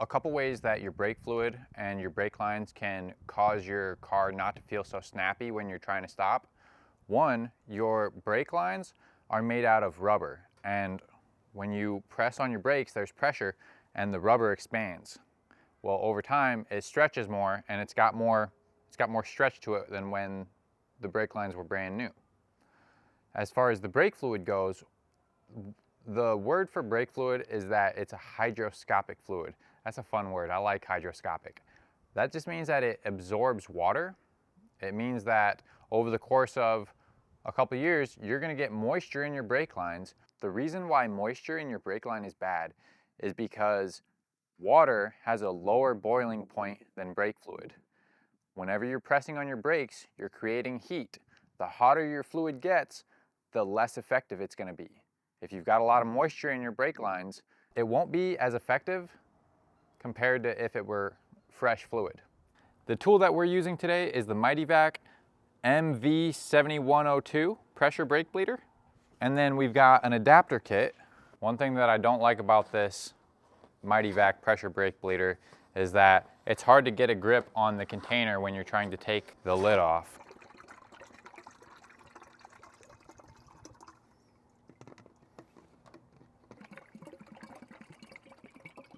a couple ways that your brake fluid and your brake lines can cause your car not to feel so snappy when you're trying to stop. One, your brake lines are made out of rubber, and when you press on your brakes, there's pressure and the rubber expands. Well, over time, it stretches more and it's got more stretch to it than when the brake lines were brand new. As far as the brake fluid goes, the word for brake fluid is that it's a hygroscopic fluid. That's a fun word. I like hygroscopic. That just means that it absorbs water. It means that over the course of a couple years, you're going to get moisture in your brake lines. The reason why moisture in your brake line is bad is because water has a lower boiling point than brake fluid. Whenever you're pressing on your brakes, you're creating heat. The hotter your fluid gets, the less effective it's going to be. If you've got a lot of moisture in your brake lines, it won't be as effective compared to if it were fresh fluid. The tool that we're using today is the Mightyvac MV7102 pressure brake bleeder. And then we've got an adapter kit. One thing that I don't like about this Mightyvac pressure brake bleeder is that it's hard to get a grip on the container when you're trying to take the lid off.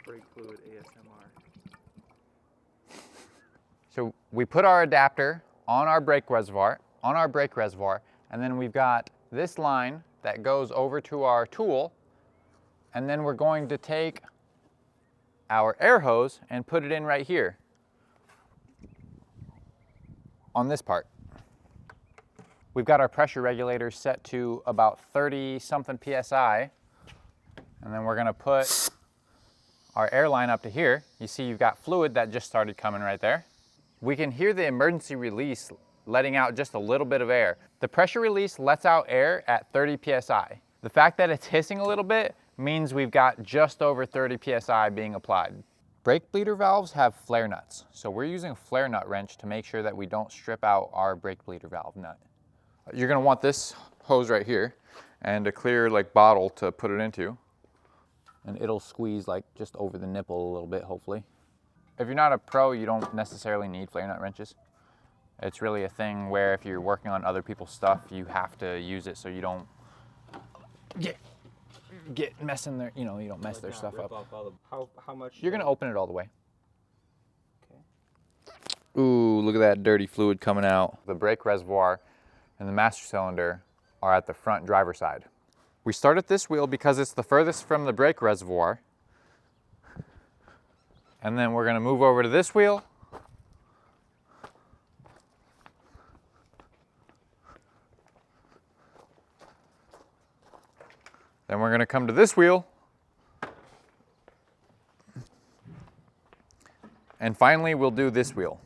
Brake fluid ASMR. So we put our adapter on our brake reservoir, and then we've got this line that goes over to our tool, and then we're going to take our air hose and put it in right here on this part. We've got our pressure regulator set to about 30 something PSI, and then we're going to put our air line up to here. You see you've got fluid that just started coming right there. We can hear the emergency release letting out just a little bit of air. The pressure release lets out air at 30 PSI. The fact that it's hissing a little bit means we've got just over 30 PSI being applied. Brake bleeder valves have flare nuts, so we're using a flare nut wrench to make sure that we don't strip out our brake bleeder valve nut. You're gonna want this hose right here and a clear bottle to put it into. And it'll squeeze just over the nipple a little bit, hopefully. If you're not a pro, you don't necessarily need flare nut wrenches. It's really a thing where if you're working on other people's stuff, you have to use it so you don't get messing their, you don't mess their stuff up. How much? You're gonna open it all the way. Okay. Ooh, look at that dirty fluid coming out. The brake reservoir and the master cylinder are at the front driver's side. We start at this wheel because it's the furthest from the brake reservoir. And then we're gonna move over to this wheel. Then we're gonna come to this wheel. And finally, we'll do this wheel.